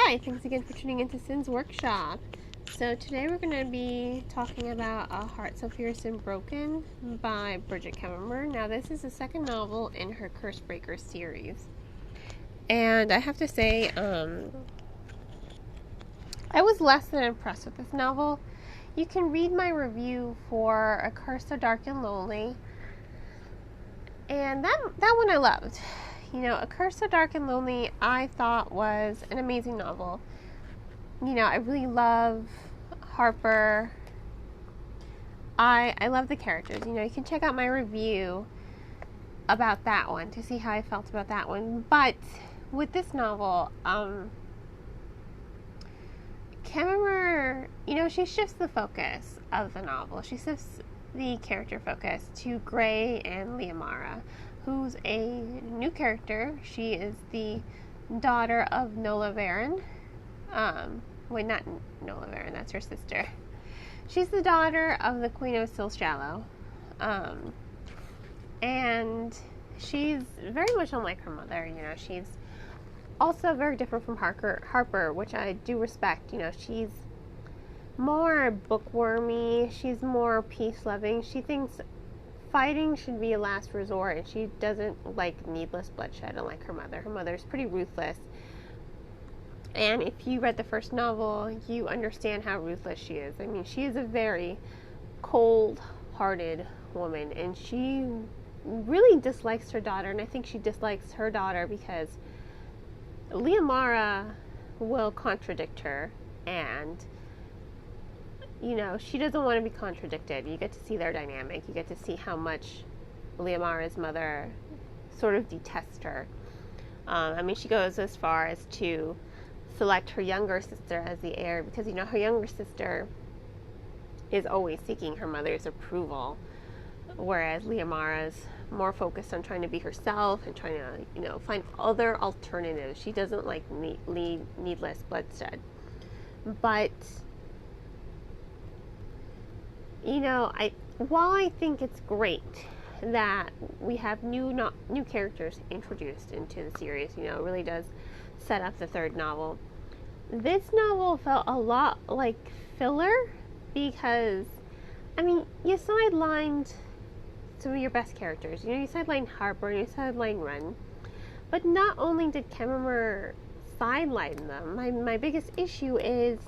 Hi, thanks again for tuning into Sin's Workshop. So today we're going to be talking about A Heart So Fierce and Broken by Brigid Kemmerer. Now this is the second novel in her Cursebreakers series. And I have to say, I was less than impressed with this novel. You can read my review for A Curse So Dark and Lonely. And that one I loved. You know, A Curse So Dark and Lonely, I thought was an amazing novel. You know, I really love Harper. I love the characters. You know, you can check out my review about that one to see how I felt about that one. But with this novel, Kemmerer, you know, she shifts the focus of the novel. She shifts the character focus to Gray and Liamara, who's a new character. She is the daughter of Nola Varen. Not Nola Varen, that's her sister. She's the daughter of the Queen of Silshallow. And she's very much unlike her mother. You know, she's also very different from Harper, which I do respect. You know, she's more bookwormy. She's more peace-loving. She thinks fighting should be a last resort, and she doesn't like needless bloodshed, unlike her mother. Her mother's pretty ruthless. And if you read the first novel, you understand how ruthless she is. I mean, she is a very cold-hearted woman, and she really dislikes her daughter, and I think she dislikes her daughter because Liamara will contradict her, and, you know, she doesn't want to be contradicted. You get to see their dynamic. You get to see how much Liamara's mother sort of detests her. I mean, she goes as far as to select her younger sister as the heir because, you know, her younger sister is always seeking her mother's approval, whereas Liamara's more focused on trying to be herself and trying to, you know, find other alternatives. She doesn't like needless bloodshed. But, you know, while I think it's great that we have new characters introduced into the series, you know, it really does set up the third novel. This novel felt a lot like filler because, I mean, you sidelined some of your best characters. You know, you sidelined Harper and you sidelined Wren. But not only did Kemmerer sideline them, my biggest issue is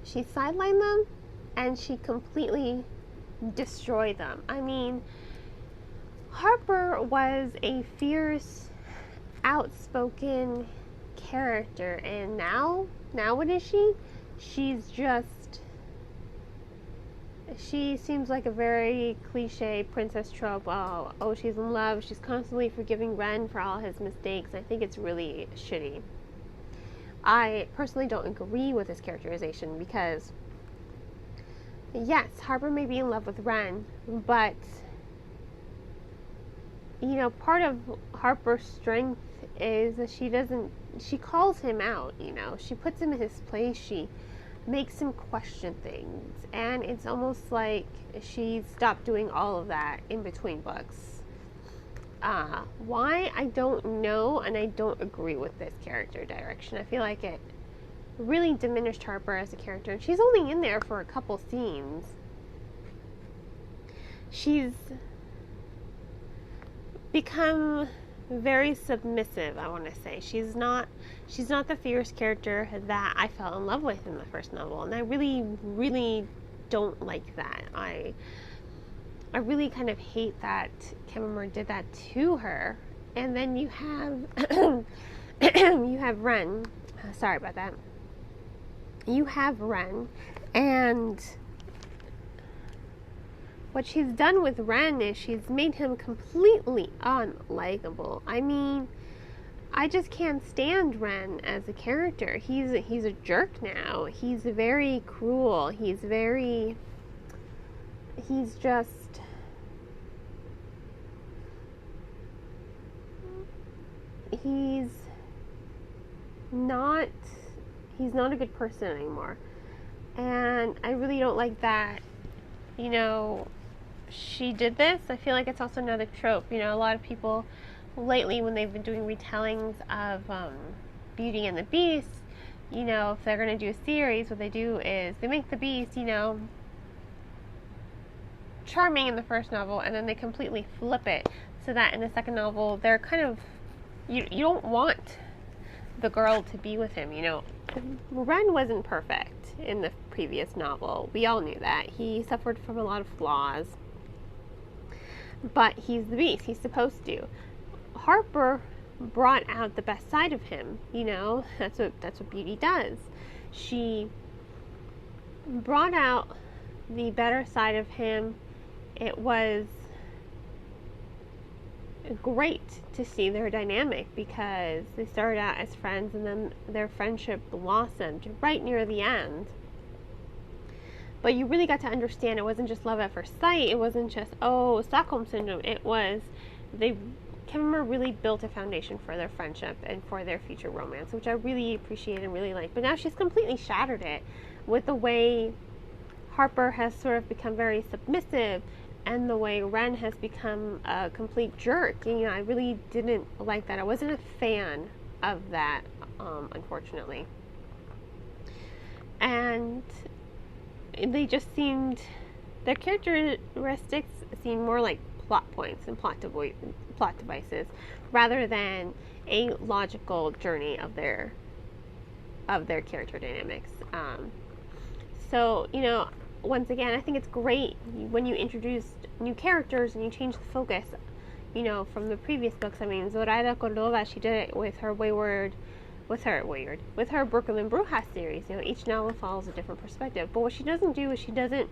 she sidelined them and she completely destroyed them. I mean, Harper was a fierce, outspoken character, and now what is she? She seems like a very cliche princess trope. Oh, she's in love. She's constantly forgiving Wren for all his mistakes. I think it's really shitty. I personally don't agree with this characterization because, yes, Harper may be in love with Wren, but, you know, part of Harper's strength is that she calls him out, you know. She puts him in his place. She makes him question things. And it's almost like she stopped doing all of that in between books. Why? I don't know, and I don't agree with this character direction. I feel like it really diminished Harper as a character. And she's only in there for a couple scenes. She's become very submissive, I want to say. She's not the fierce character that I fell in love with in the first novel, and I really, really don't like that. I really kind of hate that Kemmerer did that to her. And then you have you have Wren. Sorry about that. You have Wren, and what she's done with Wren is she's made him completely unlikable. I mean, I just can't stand Wren as a character. He's a jerk now. He's very cruel. He's not a good person anymore. And I really don't like that, you know, she did this. I feel like it's also another trope. You know, a lot of people lately, when they've been doing retellings of Beauty and the Beast, you know, if they're going to do a series, what they do is they make the Beast, you know, charming in the first novel, and then they completely flip it so that in the second novel they're kind of, you don't want the girl to be with him, you know. Ren wasn't perfect in the previous novel. We all knew that. He suffered from a lot of flaws. But he's the Beast. He's supposed to. Harper brought out the best side of him, you know. That's what Beauty does. She brought out the better side of him. It was great to see their dynamic because they started out as friends and then their friendship blossomed right near the end. But you really got to understand it wasn't just love at first sight. It wasn't just, oh, Stockholm Syndrome. It was, Kemmerer really built a foundation for their friendship and for their future romance, which I really appreciate and really like. But now she's completely shattered it with the way Harper has sort of become very submissive and the way Ren has become a complete jerk. You know, I really didn't like that. I wasn't a fan of that, unfortunately. And they just seemed, their characteristics seemed more like plot points and plot devices rather than a logical journey of their character dynamics. So, you know, once again, I think it's great when you introduce new characters and you change the focus, you know, from the previous books. I mean, Zoraida Cordova, she did it with her Brooklyn Brujas series. You know, each novel follows a different perspective. But what she doesn't do is she doesn't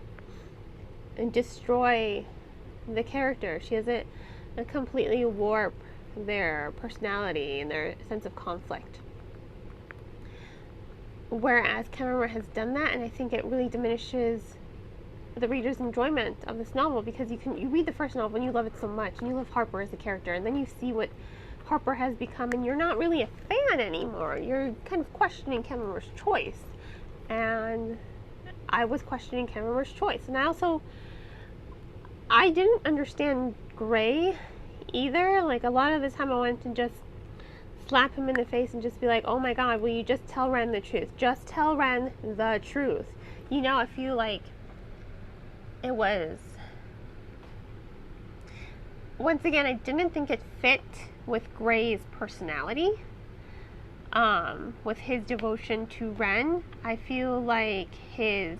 destroy the character. She doesn't completely warp their personality and their sense of conflict. Whereas Kemmerer has done that, and I think it really diminishes the reader's enjoyment of this novel because you read the first novel and you love it so much and you love Harper as a character, and then you see what Harper has become and you're not really a fan anymore. You're kind of questioning Kemmerer's choice, and I was questioning Kemmerer's choice. And I didn't understand Gray either. Like, a lot of the time I wanted to just slap him in the face and just be like, oh my god, will you just tell Ren the truth? Just tell Ren the truth. You know, I feel like it was, once again, I didn't think it fit with Gray's personality, with his devotion to Ren. I feel like his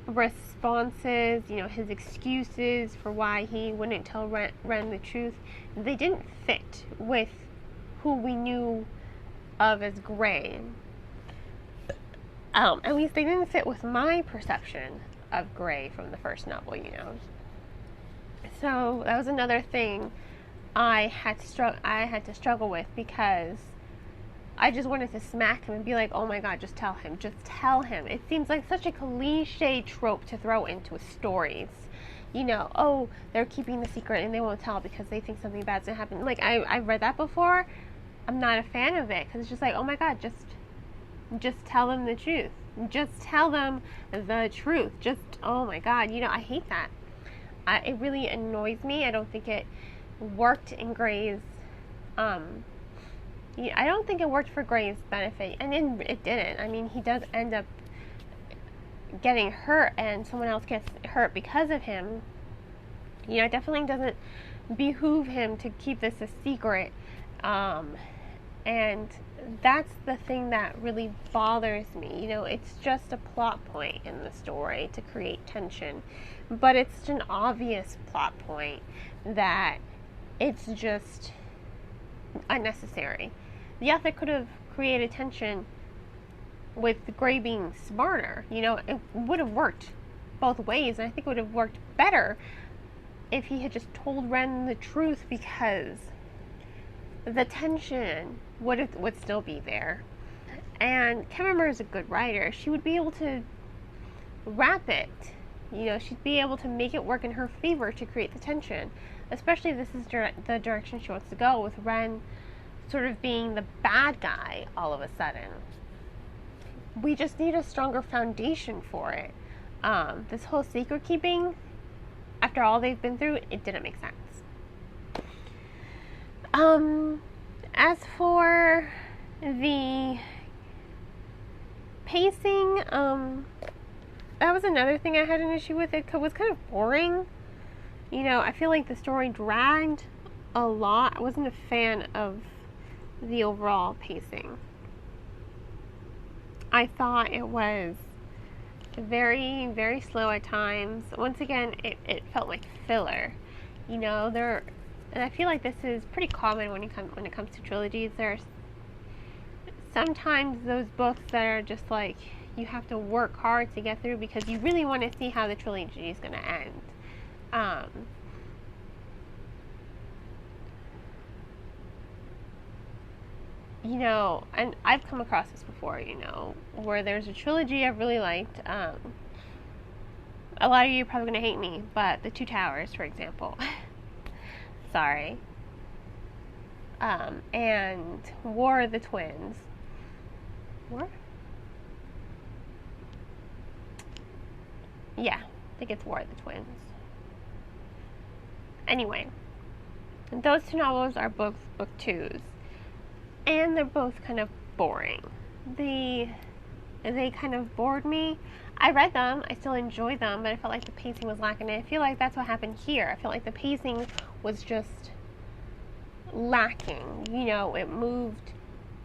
responses, you know, his excuses for why he wouldn't tell Ren the truth, they didn't fit with who we knew of as Gray. At least they didn't fit with my perception of Gray from the first novel, you know. So that was another thing I had to struggle with, because I just wanted to smack him and be like, oh my god, just tell him. Just tell him. It seems like such a cliche trope to throw into stories. You know, oh, they're keeping the secret and they won't tell because they think something bad's gonna happen. Like, I've read that before. I'm not a fan of it because it's just like, oh my god, just tell them the truth. Just tell them the truth. Just, oh my god, you know, I hate that. It really annoys me. I don't think it worked in Gray's, I don't think it worked for Gray's benefit, and it didn't. I mean, he does end up getting hurt, and someone else gets hurt because of him. You know, it definitely doesn't behoove him to keep this a secret, and that's the thing that really bothers me. You know, it's just a plot point in the story to create tension, but it's such an obvious plot point that it's just unnecessary. The author could have created tension with Gray being smarter. You know, it would have worked both ways, and I think it would have worked better if he had just told Ren the truth, because the tension would still be there. And Kemmerer is a good writer. She would be able to wrap it. You know, she'd be able to make it work in her favor to create the tension. Especially if this is the direction she wants to go, with Ren sort of being the bad guy all of a sudden. We just need a stronger foundation for it. This whole secret keeping, after all they've been through, it didn't make sense. As for The pacing, that was another thing I had an issue with. It was kind of boring. I feel like the story dragged a lot. I wasn't a fan of the overall pacing. I thought it was very, very slow at times. Once again, it felt like filler. And I feel like this is pretty common when it comes to trilogies. There's sometimes those books that are just like you have to work hard to get through because you really want to see how the trilogy is going to end. And I've come across this before, where there's a trilogy I've really liked. A lot of you are probably going to hate me, but The Two Towers, for example. Sorry. And War of the Twins. War? Yeah, I think it's War of the Twins. Anyway, those two novels are book twos. And they're both kind of boring. They kind of bored me. I read them, I still enjoyed them, but I felt like the pacing was lacking. And I feel like that's what happened here. I feel like the pacing was just lacking. It moved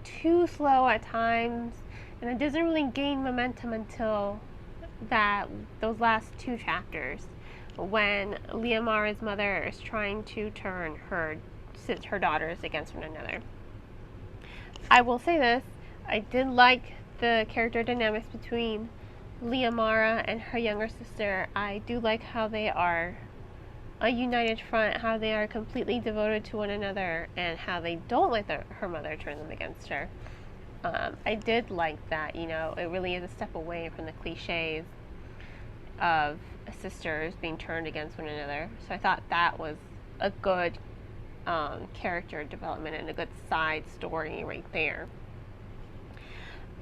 too slow at times, and it doesn't really gain momentum until those last two chapters, when Liamara's mother is trying to turn her daughters against one another. I will say this, I did like the character dynamics between Liamara and her younger sister. I do like how they are a united front, how they are completely devoted to one another, and how they don't let her mother turn them against her. I did like that, it really is a step away from the cliches of sisters being turned against one another. So I thought that was a good character development and a good side story right there.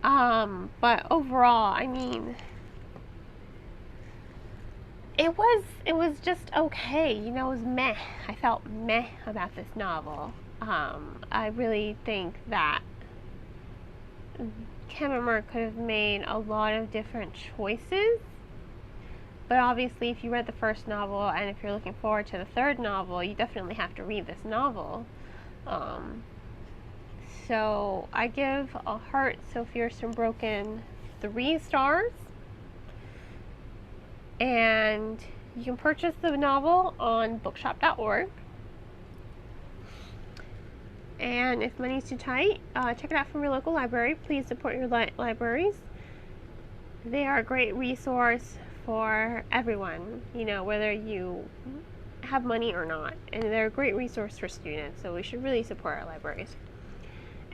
But overall, it was just okay. It was meh. I felt meh about this novel. I really think that Kemmerer could have made a lot of different choices. But obviously, if you read the first novel, and if you're looking forward to the third novel, you definitely have to read this novel. So I give A Heart So Fierce and Broken 3 stars. And you can purchase the novel on bookshop.org. And if money's too tight, check it out from your local library. Please support your libraries. They are a great resource for everyone, whether you have money or not. And they're a great resource for students, so we should really support our libraries.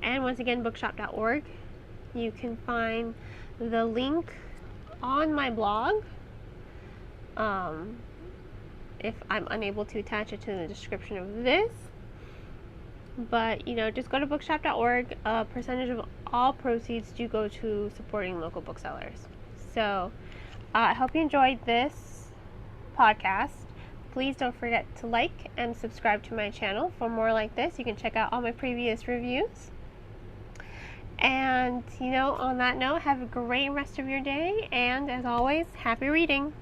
And once again, bookshop.org. You can find the link on my blog. If I'm unable to attach it to the description of this. But, just go to bookshop.org. A percentage of all proceeds do go to supporting local booksellers. So, I hope you enjoyed this podcast. Please don't forget to like and subscribe to my channel for more like this. You can check out all my previous reviews. And, on that note, have a great rest of your day. And, as always, happy reading.